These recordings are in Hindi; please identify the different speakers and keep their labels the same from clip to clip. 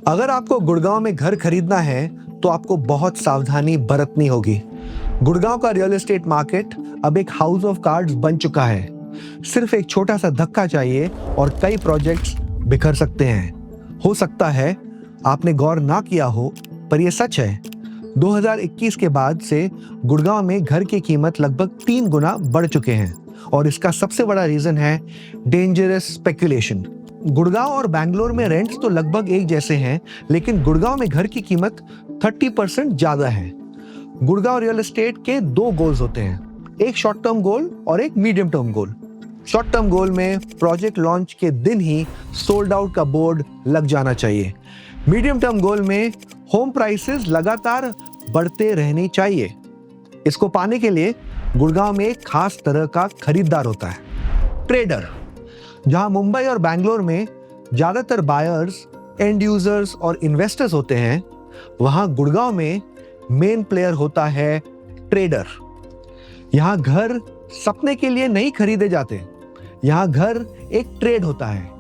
Speaker 1: अगर आपको गुड़गांव में घर खरीदना है तो आपको बहुत सावधानी बरतनी होगी। गुड़गांव का रियल एस्टेट मार्केट अब एक हाउस ऑफ कार्ड्स बन चुका है। सिर्फ एक छोटा सा धक्का चाहिए और कई प्रोजेक्ट्स बिखर सकते हैं। हो सकता है आपने गौर ना किया हो, पर यह सच है। 2021 के बाद से गुड़गांव में घर की कीमत लगभग 3 गुना बढ़ चुके हैं और इसका सबसे बड़ा रीजन है डेंजरस स्पेकुलेशन। गुड़गांव और बैंगलोर में रेंट्स तो लगभग एक जैसे हैं, लेकिन गुड़गांव में घर की कीमत 30% ज्यादा है। गुड़गांव रियल एस्टेट के 2 गोल्स होते हैं, एक शॉर्ट टर्म गोल और एक medium term goal. Short term goal में प्रोजेक्ट लॉन्च के दिन ही सोल्ड आउट का बोर्ड लग जाना चाहिए। मीडियम टर्म गोल में होम प्राइसेस लगातार बढ़ते रहने चाहिए। इसको पाने के लिए गुड़गांव में एक खास तरह का खरीदार होता है, ट्रेडर। जहां मुंबई और बैंगलोर में ज्यादातर बायर्स, एंड यूजर्स और इन्वेस्टर्स होते हैं, वहां गुड़गांव में मेन प्लेयर होता है ट्रेडर। यहां घर सपने के लिए नहीं खरीदे जाते, यहां घर एक ट्रेड होता है,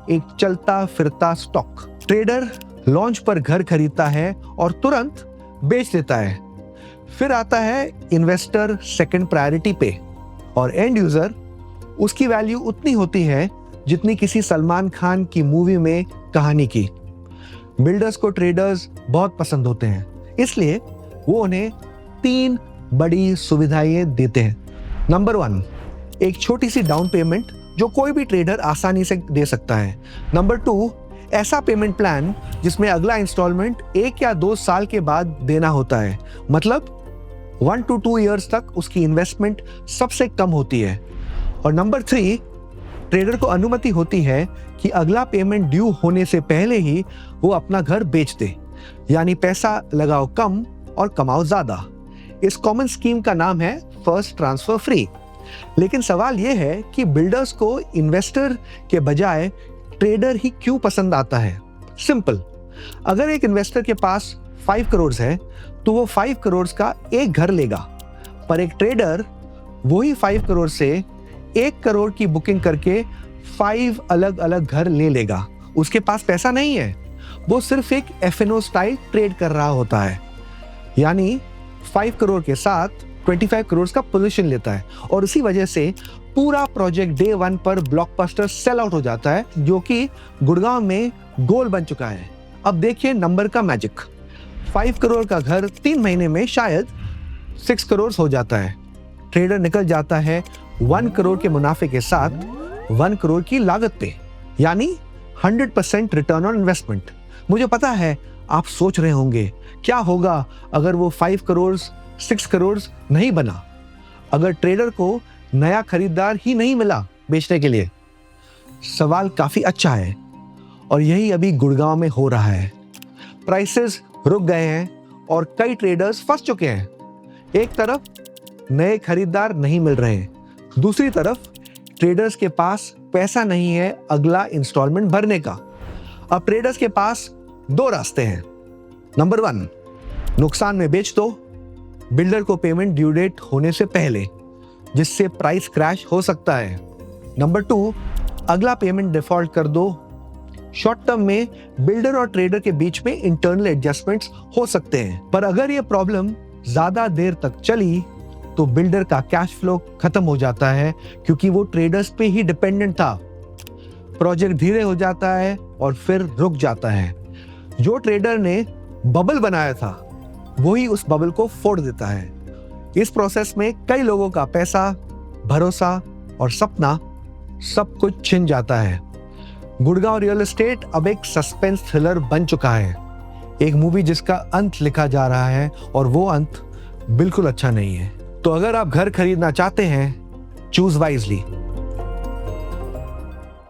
Speaker 1: एक चलता फिरता स्टॉक। ट्रेडर लॉन्च पर घर खरीदता है और तुरंत बेच देता है। फिर आता है इन्वेस्टर सेकंड प्रायोरिटी पे, और एंड यूजर, उसकी वैल्यू उतनी होती है जितनी किसी सलमान खान की मूवी में कहानी की। बिल्डर्स को ट्रेडर्स बहुत पसंद होते हैं, इसलिए वो उन्हें 3 बड़ी सुविधाएं देते हैं। नंबर 1, एक छोटी सी डाउन पेमेंट जो कोई भी ट्रेडर आसानी से दे सकता है। नंबर 2, ऐसा पेमेंट प्लान जिसमें अगला इंस्टॉलमेंट 1 या 2 साल के बाद देना होता है, मतलब 1 to 2 ईयर्स तक उसकी इन्वेस्टमेंट सबसे कम होती है। और नंबर 3, ट्रेडर को अनुमति होती है कि अगला पेमेंट ड्यू होने से पहले ही वो अपना घर बेच दे, यानी पैसा लगाओ कम और कमाओ ज्यादा। इस कॉमन स्कीम का नाम है फर्स्ट ट्रांसफर फ्री। लेकिन सवाल यह है कि बिल्डर्स को इन्वेस्टर के बजाय ट्रेडर ही क्यों पसंद आता है? सिंपल, अगर एक इन्वेस्टर के पास 5 करोड़ है तो वो 5 करोड़ का एक घर लेगा, पर एक ट्रेडर वही 5 करोड़ से 1 करोड़ की बुकिंग करके 5 अलग अलग घर ले लेगा। उसके पास पैसा नहीं है, वो सिर्फ एक एफएनओ स्टाइल ट्रेड कर रहा होता है, यानी 5 करोड़ के साथ 25 करोड़ का पोजीशन लेता है। और इसी वजह से पूरा प्रोजेक्ट डे 1 पर ब्लॉकबस्टर सेल आउट हो जाता है, जो कि गुड़गांव में गोल बन चुका है। अब देखिए नंबर का मैजिक। 5 करोड़ का घर 3 महीने में शायद 6 करोड़ हो जाता है। ट्रेडर निकल जाता है 1 करोड़ के मुनाफे के साथ 1 करोड़ की लागत पे, यानी 100% रिटर्न ऑन इन्वेस्टमेंट। मुझे पता है आप सोच रहे होंगे, क्या होगा अगर वो 5 करोड़ 6 करोड़ नहीं बना, अगर ट्रेडर को नया खरीदार ही नहीं मिला बेचने के लिए? सवाल काफी अच्छा है और यही अभी गुड़गांव में हो रहा है। प्राइसेस रुक गए हैं और कई ट्रेडर्स फंस चुके हैं। एक तरफ नए खरीदार नहीं मिल रहे, दूसरी तरफ ट्रेडर्स के पास पैसा नहीं है अगला इंस्टॉलमेंट भरने का। अब ट्रेडर्स के पास 2 रास्ते हैं। नंबर 1, नुकसान में बेच दो बिल्डर को पेमेंट ड्यू डेट होने से पहले, जिससे प्राइस क्रैश हो सकता है। नंबर 2, अगला पेमेंट डिफॉल्ट कर दो। शॉर्ट टर्म में बिल्डर और ट्रेडर के बीच में इंटरनल एडजस्टमेंट्स हो सकते हैं, पर अगर ये प्रॉब्लम ज्यादा देर तक चली तो बिल्डर का कैश फ्लो खत्म हो जाता है, क्योंकि वो ट्रेडर्स पे ही डिपेंडेंट था। प्रोजेक्ट धीरे हो जाता है और फिर रुक जाता है। जो ट्रेडर ने बबल बनाया था वही उस बबल को फोड़ देता है। इस प्रोसेस में कई लोगों का पैसा, भरोसा और सपना सब कुछ छिन जाता है। गुड़गांव रियल एस्टेट अब एक सस्पेंस थ्रिलर बन चुका है, एक मूवी जिसका अंत लिखा जा रहा है और वो अंत बिल्कुल अच्छा नहीं है। तो अगर आप घर खरीदना चाहते हैं, चूज वाइजली।